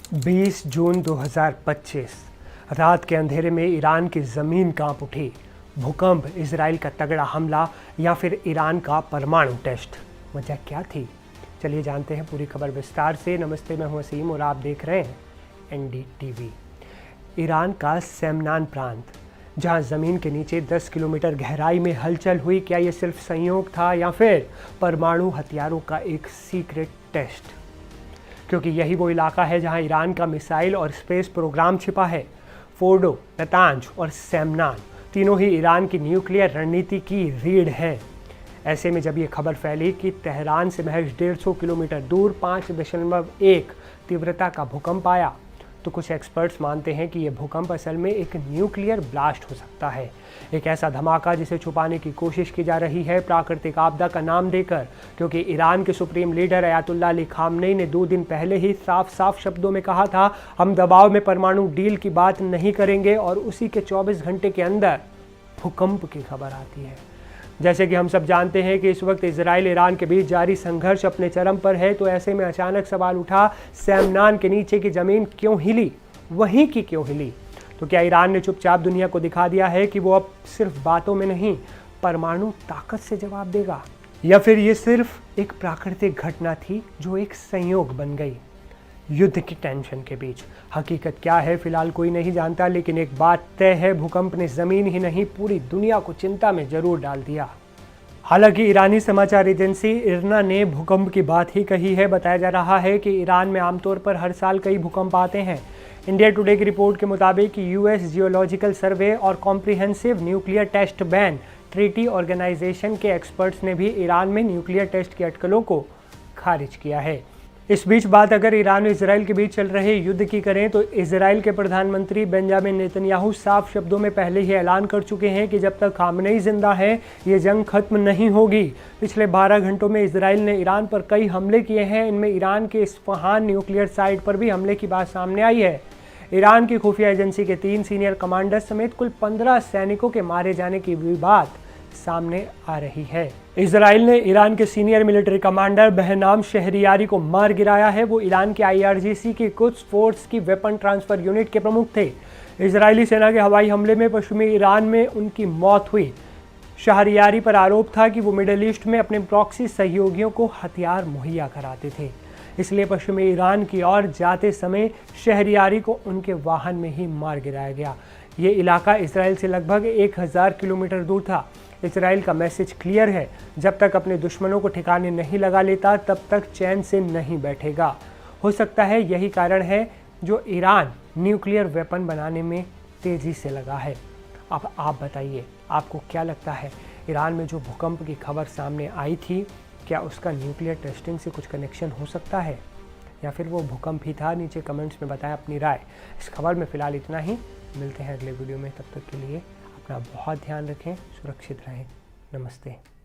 20 जून 2025 रात के अंधेरे में ईरान की ज़मीन कांप उठी। भूकंप, इजराइल का तगड़ा हमला या फिर ईरान का परमाणु टेस्ट, वजह क्या थी? चलिए जानते हैं पूरी खबर विस्तार से। नमस्ते, मैं हूं वसीम और आप देख रहे हैं NDTV। ईरान का सेमनान प्रांत, जहां ज़मीन के नीचे 10 किलोमीटर गहराई में हलचल हुई, क्या ये सिर्फ संयोग था या फिर परमाणु हथियारों का एक सीक्रेट टेस्ट? क्योंकि यही वो इलाका है जहां ईरान का मिसाइल और स्पेस प्रोग्राम छिपा है। फोर्डो, नतांज और सेमनान तीनों ही ईरान की न्यूक्लियर रणनीति की रीढ़ हैं। ऐसे में जब ये खबर फैली कि तेहरान से महज 150 किलोमीटर दूर 5.1 तीव्रता का भूकंप आया, तो कुछ एक्सपर्ट्स मानते हैं कि ये भूकंप असल में एक न्यूक्लियर ब्लास्ट हो सकता है। एक ऐसा धमाका जिसे छुपाने की कोशिश की जा रही है प्राकृतिक आपदा का नाम देकर, क्योंकि ईरान के supreme leader Ayatollah Ali Khamenei ने 2 दिन पहले ही साफ साफ शब्दों में कहा था, हम दबाव में परमाणु डील की बात नहीं करेंगे, और उसी के 24 घंटे के अंदर भूकंप की खबर आती है। जैसे कि हम सब जानते हैं कि इस वक्त इजराइल ईरान के बीच जारी संघर्ष अपने चरम पर है, तो ऐसे में अचानक सवाल उठा, सेमनान के नीचे की ज़मीन क्यों हिली? वहीं की क्यों हिली? तो क्या ईरान ने चुपचाप दुनिया को दिखा दिया है कि वो अब सिर्फ बातों में नहीं, परमाणु ताकत से जवाब देगा? या फिर ये सिर्फ एक प्राकृतिक घटना थी जो एक संयोग बन गई युद्ध की टेंशन के बीच? हकीकत क्या है फिलहाल कोई नहीं जानता, लेकिन एक बात तय है, भूकंप ने ज़मीन ही नहीं पूरी दुनिया को चिंता में जरूर डाल दिया। हालांकि ईरानी समाचार एजेंसी इरना ने भूकंप की बात ही कही है। बताया जा रहा है कि ईरान में आमतौर पर हर साल कई भूकंप आते हैं। इंडिया टुडे की रिपोर्ट के मुताबिक US जियोलॉजिकल सर्वे और comprehensive nuclear test ban treaty organisation के एक्सपर्ट्स ने भी ईरान में न्यूक्लियर टेस्ट की अटकलों को खारिज किया है। इस बीच बात अगर ईरान और इजराइल के बीच चल रहे युद्ध की करें, तो इजराइल के प्रधानमंत्री बेंजामिन नेतन्याहू साफ शब्दों में पहले ही ऐलान कर चुके हैं कि जब तक खामनेई जिंदा है ये जंग खत्म नहीं होगी। पिछले 12 घंटों में इजराइल ने ईरान पर कई हमले किए हैं। इनमें ईरान के इस्फहान न्यूक्लियर साइट पर भी हमले की बात सामने आई है। ईरान की खुफिया एजेंसी के 3 सीनियर कमांडर समेत कुल 15 सैनिकों के मारे जाने की भी बात सामने आ रही है। इजराइल ने ईरान के सीनियर मिलिट्री कमांडर बहनाम शहरियारी को मार गिराया है। वो ईरान के IRGC की कुछ फोर्स की वेपन ट्रांसफर यूनिट के प्रमुख थे। इजरायली सेना के हवाई हमले में पश्चिमी ईरान में उनकी मौत हुई। शहरियारी पर आरोप था कि वो मिडिल ईस्ट में अपने प्रॉक्सी सहयोगियों को हथियार मुहैया कराते थे, इसलिए पश्चिमी ईरान की ओर जाते समय शहरियारी को उनके वाहन में ही मार गिराया गया। ये इलाका इसराइल से लगभग 1000 किलोमीटर दूर था। इसराइल का मैसेज क्लियर है, जब तक अपने दुश्मनों को ठिकाने नहीं लगा लेता तब तक चैन से नहीं बैठेगा। हो सकता है यही कारण है जो ईरान न्यूक्लियर वेपन बनाने में तेजी से लगा है। अब आप बताइए, आपको क्या लगता है, ईरान में जो भूकंप की खबर सामने आई थी, क्या उसका न्यूक्लियर टेस्टिंग से कुछ कनेक्शन हो सकता है, या फिर वो भूकंप ही था? नीचे कमेंट्स में बताएं अपनी राय। इस खबर में फ़िलहाल इतना ही। मिलते हैं अगले वीडियो में, तब तक के लिए अपना बहुत ध्यान रखें, सुरक्षित रहें। नमस्ते।